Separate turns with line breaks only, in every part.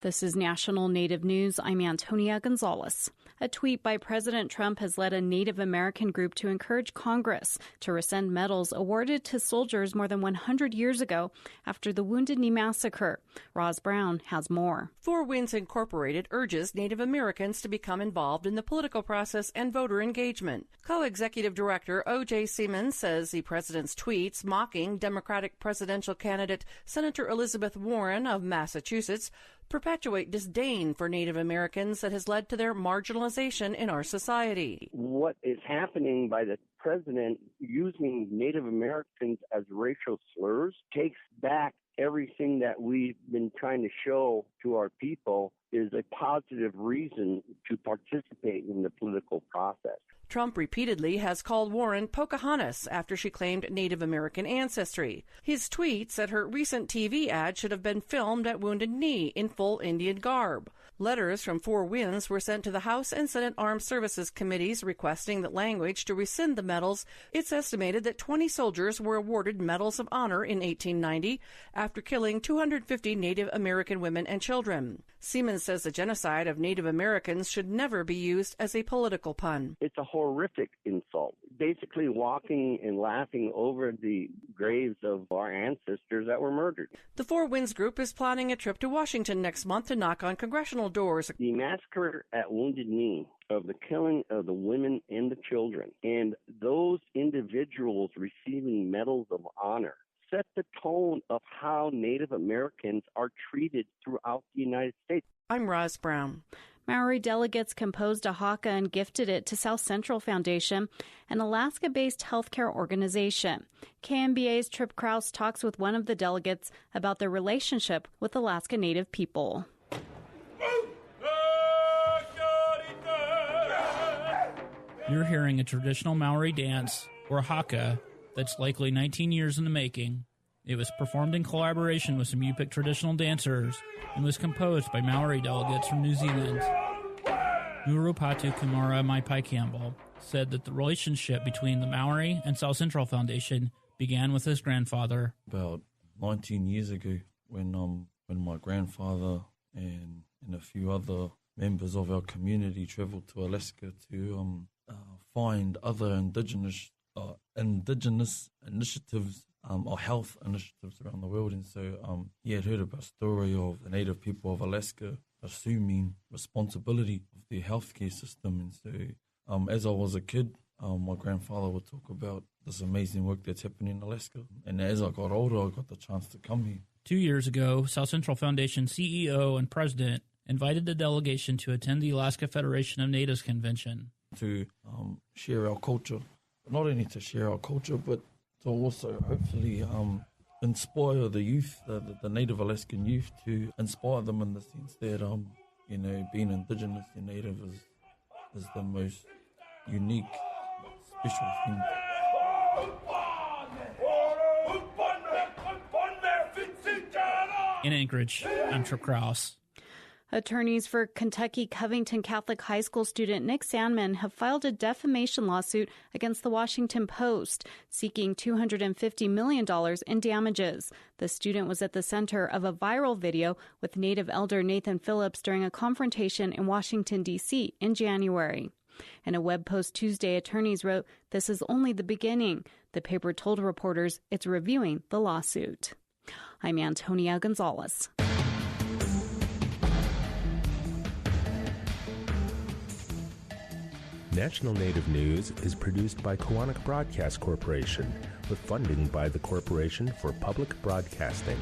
This is National Native News. I'm Antonia Gonzalez. A tweet by President Trump has led a Native American group to encourage Congress to rescind medals awarded to soldiers more than 100 years ago after the Wounded Knee Massacre. Roz Brown has more.
Four Winds Incorporated urges Native Americans to become involved in the political process and voter engagement. Co-executive director O.J. Siemens says the president's tweets mocking Democratic presidential candidate Senator Elizabeth Warren of Massachusetts perpetuate disdain for Native Americans that has led to their marginalization in our society.
What is happening by the president using Native Americans as racial slurs takes back everything that we've been trying to show to our people is a positive reason to participate in the political process.
Trump repeatedly has called Warren Pocahontas after she claimed Native American ancestry. His tweet said her recent TV ad should have been filmed at Wounded Knee in full Indian garb. Letters from Four Winds were sent to the House and Senate Armed Services Committees requesting that language to rescind the medals. It's estimated that 20 soldiers were awarded Medals of Honor in 1890 after killing 250 Native American women and children. Siemens says the genocide of Native Americans should never be used as a political pun.
It's a horrific insult, basically walking and laughing over the graves of our ancestors that were murdered.
The Four Winds Group is planning a trip to Washington next month to knock on congressional doors.
The massacre at Wounded Knee, of the killing of the women and the children, and those individuals receiving Medals of Honor set the tone of how Native Americans are treated throughout the United States.
I'm Roz Brown.
Maori delegates composed a haka and gifted it to South Central Foundation, an Alaska-based healthcare organization. KMBA's Trip Krause talks with one of the delegates about their relationship with Alaska Native people.
You're hearing a traditional Maori dance, or haka, that's likely 19 years in the making. It was performed in collaboration with some Yupik traditional dancers and was composed by Maori delegates from New Zealand. Nurupatu Kumara Maipai Campbell said that the relationship between the Maori and South Central Foundation began with his grandfather.
About 19 years ago, when my grandfather and a few other members of our community travelled to Alaska to find other indigenous initiatives or health initiatives around the world. And so he had heard about a story of the native people of Alaska assuming responsibility of their healthcare system. And so as I was a kid, my grandfather would talk about this amazing work that's happening in Alaska. And as I got older, I got the chance to come here.
2 years ago, South Central Foundation CEO and president invited the delegation to attend the Alaska Federation of Natives Convention.
To share our culture, not only to share our culture, but to also hopefully inspire the youth, the Native Alaskan youth, to inspire them in the sense that, being Indigenous and Native is the most unique, special thing.
In Anchorage, I'm Trip Krause.
Attorneys for Kentucky Covington Catholic High School student Nick Sandman have filed a defamation lawsuit against the Washington Post, seeking $250 million in damages. The student was at the center of a viral video with Native elder Nathan Phillips during a confrontation in Washington, D.C. in January. In a web post Tuesday, attorneys wrote, "This is only the beginning." The paper told reporters it's reviewing the lawsuit. I'm Antonia Gonzalez.
National Native News is produced by Kawanak Broadcast Corporation with funding by the Corporation for Public Broadcasting.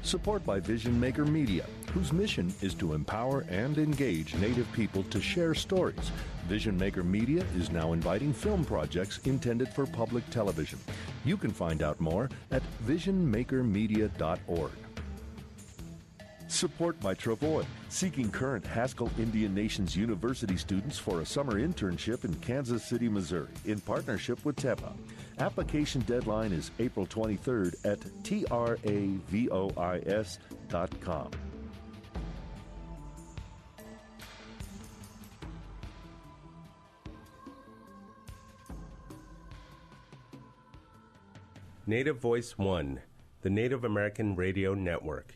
Support by Vision Maker Media, whose mission is to empower and engage Native people to share stories. Vision Maker Media is now inviting film projects intended for public television. You can find out more at visionmakermedia.org. Support by Travoy, seeking current Haskell Indian Nations University students for a summer internship in Kansas City, Missouri, in partnership with TEPA. Application deadline is April 23rd at travois.com.
Native Voice One, the Native American Radio Network.